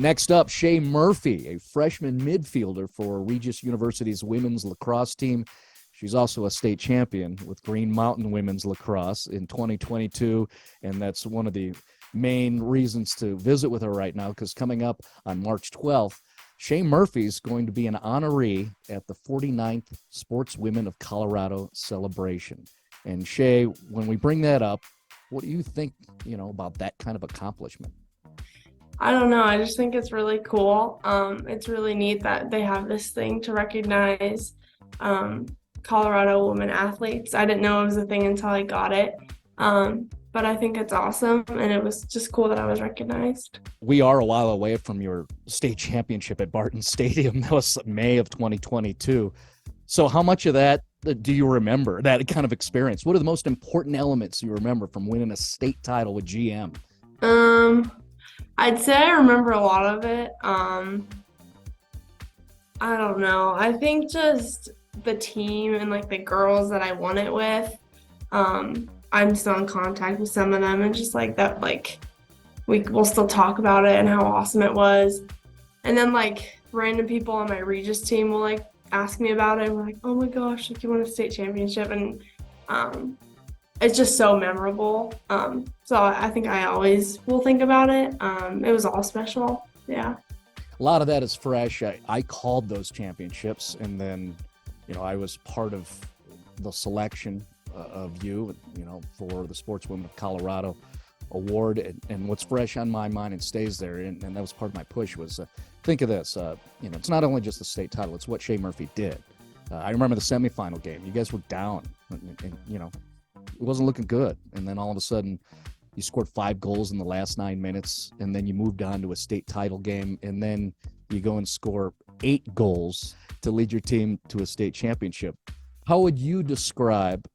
Next up, Shea Murphy, a freshman midfielder for Regis University's women's lacrosse team. She's also a state champion with Green Mountain Women's Lacrosse in 2022, and that's one of the main reasons to visit with her right now, because coming up on March 12th, Shea Murphy is going to be an honoree at the 49th Sportswomen of Colorado celebration. And Shea, when we bring that up, what do you think, about that kind of accomplishment? I don't know. I just think it's really cool. It's really neat that they have this thing to recognize Colorado women athletes. I didn't know it was a thing until I got it. But I think it's awesome, and it was just cool that I was recognized. We are a while away from your state championship at Barton Stadium. That was May of 2022. So how much of that do you remember, that kind of experience? What are the most important elements you remember from winning a state title with GM? I'd say I remember a lot of it. I don't know. I think just the team and the girls that I won it with. I'm still in contact with some of them, and just that, we'll still talk about it and how awesome it was. And then random people on my Regis team will ask me about it, and we're like, oh my gosh, you won a state championship, and it's just so memorable. So I think I always will think about it. It was all special. Yeah. A lot of that is fresh. I called those championships, and then, I was part of the selection of you, for the Sportswomen of Colorado award. And what's fresh on my mind and stays there, and that was part of my push, was think of this. It's not only just the state title, it's what Shea Murphy did. I remember the semifinal game. You guys were down, and it wasn't looking good. And then all of a sudden, you scored 5 goals in the last 9 minutes, and then you moved on to a state title game, and then you go and score 8 goals to lead your team to a state championship. How would you describe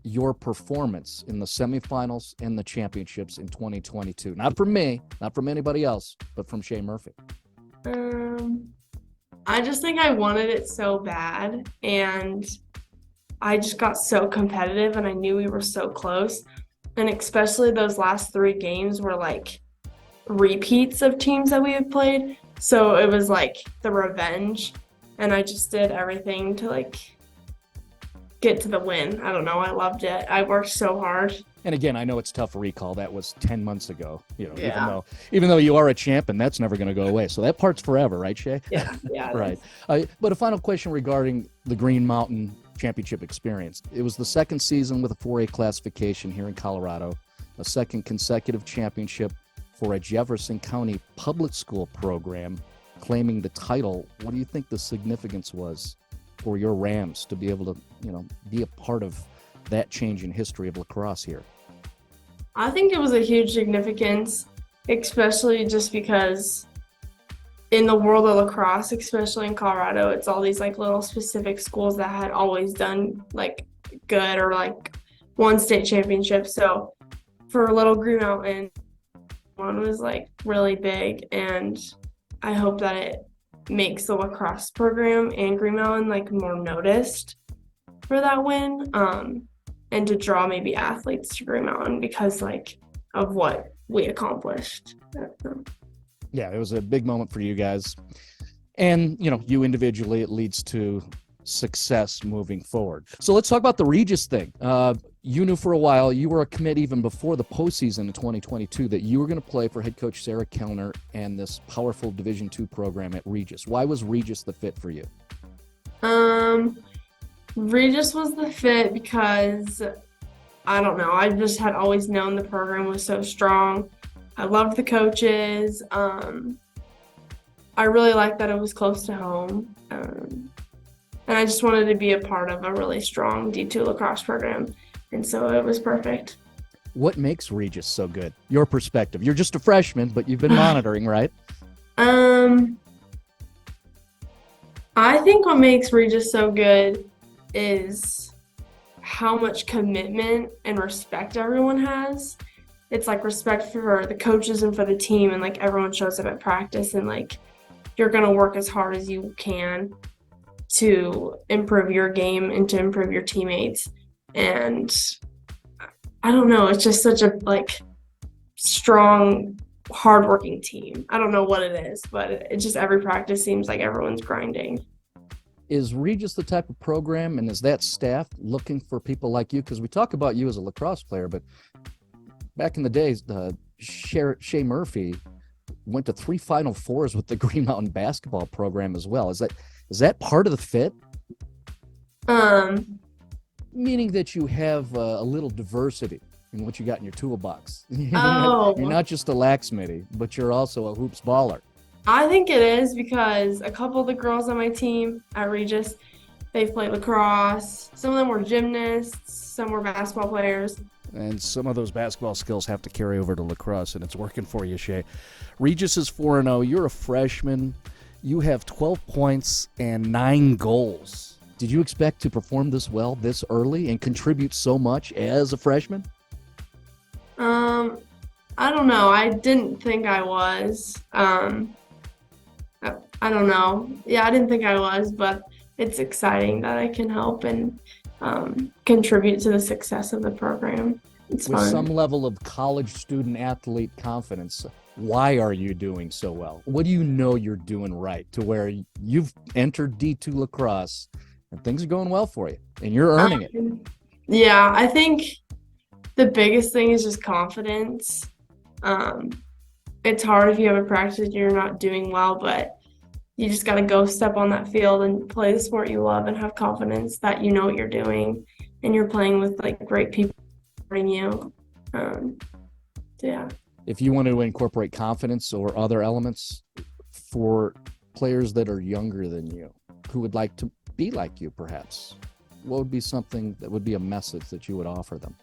your performance in the semifinals and the championships in 2022? Not from me, not from anybody else, but from Shea Murphy. I just think I wanted it so bad, and I just got so competitive, and I knew we were so close. And especially those last 3 games were repeats of teams that we had played. So it was the revenge, and I just did everything to get to the win. I don't know. I loved it. I worked so hard. And again, I know it's tough to recall. That was 10 months ago, Yeah. even though you are a champ, and that's never going to go away. So that part's forever, right, Shea? Yeah. Right. But a final question regarding the Green Mountain Championship experience. It was the second season with a 4A classification here in Colorado, a second consecutive championship for a Jefferson County public school program claiming the title. What do you think the significance was for your Rams to be able to, be a part of that change in history of lacrosse here? I think it was a huge significance, especially just because in the world of lacrosse, especially in Colorado, it's all these little specific schools that had always done good or won state championships. So for Little Green Mountain, one was really big, and I hope that it makes the lacrosse program and Green Mountain more noticed for that win, and to draw maybe athletes to Green Mountain because of what we accomplished. Yeah, it was a big moment for you guys. And, you individually, it leads to success moving forward. So let's talk about the Regis thing. You knew for a while, you were a commit even before the postseason in 2022, that you were going to play for head coach Sarah Kellner and this powerful Division II program at Regis. Why was Regis the fit for you? Regis was the fit because, I don't know, I just had always known the program was so strong. I loved the coaches. I really liked that it was close to home. And I just wanted to be a part of a really strong D2 lacrosse program. And so it was perfect. What makes Regis so good? Your perspective. You're just a freshman, but you've been monitoring, right? I think what makes Regis so good is how much commitment and respect everyone has. It's respect for the coaches and for the team, and everyone shows up at practice, and you're going to work as hard as you can to improve your game and to improve your teammates. And I don't know, it's just such a strong hardworking team. I don't know what it is, but it just every practice seems like everyone's grinding. Is Regis the type of program, and is that staff looking for people like you? Because we talk about you as a lacrosse player, but back in the days, Shea Murphy went to 3 Final Fours with the Green Mountain basketball program as well. Is that part of the fit? Meaning that you have a little diversity in what you got in your toolbox. Oh, You're not just a lacksmithy, but you're also a hoops baller. I think it is because a couple of the girls on my team at Regis, they've played lacrosse. Some of them were gymnasts, some were basketball players. And some of those basketball skills have to carry over to lacrosse, and it's working for you, Shea. Regis is 4-0. You're a freshman. You have 12 points and 9 goals. Did you expect to perform this well this early and contribute so much as a freshman? I don't know. I didn't think I was. I don't know. Yeah, I didn't think I was, but it's exciting that I can help and contribute to the success of the program. It's With fun. some level of college student athlete confidence, why are you doing so well? What do you know you're doing right to where you've entered D2 lacrosse and things are going well for you and you're earning it? Yeah, I think the biggest thing is just confidence. It's hard if you have a practice and you're not doing well, but you just got to go step on that field and play the sport you love and have confidence that you know what you're doing and you're playing with like great people supporting you. Yeah. If you want to incorporate confidence or other elements for players that are younger than you, who would like to be like you perhaps, what would be something that would be a message that you would offer them?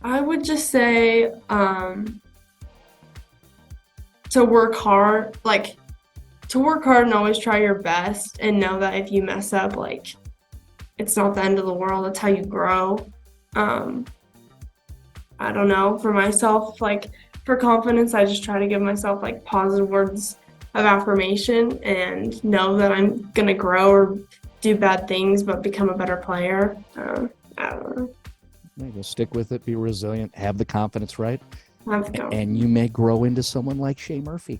I would just say to work hard and always try your best and know that if you mess up, like it's not the end of the world. It's how you grow. I don't know, for myself, like for confidence, I just try to give myself like positive words of affirmation and know that I'm gonna grow or do bad things but become a better player. I don't know. Yeah, go stick with it, be resilient, have the confidence, right? Have And you may grow into someone like Shea Murphy.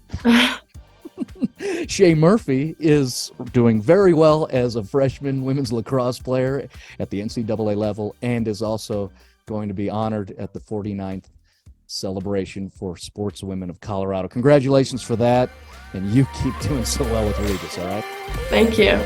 Shea Murphy is doing very well as a freshman women's lacrosse player at the NCAA level and is also going to be honored at the 49th celebration for Sportswomen of Colorado. Congratulations for that, and you keep doing so well with Regis, all right? Thank you.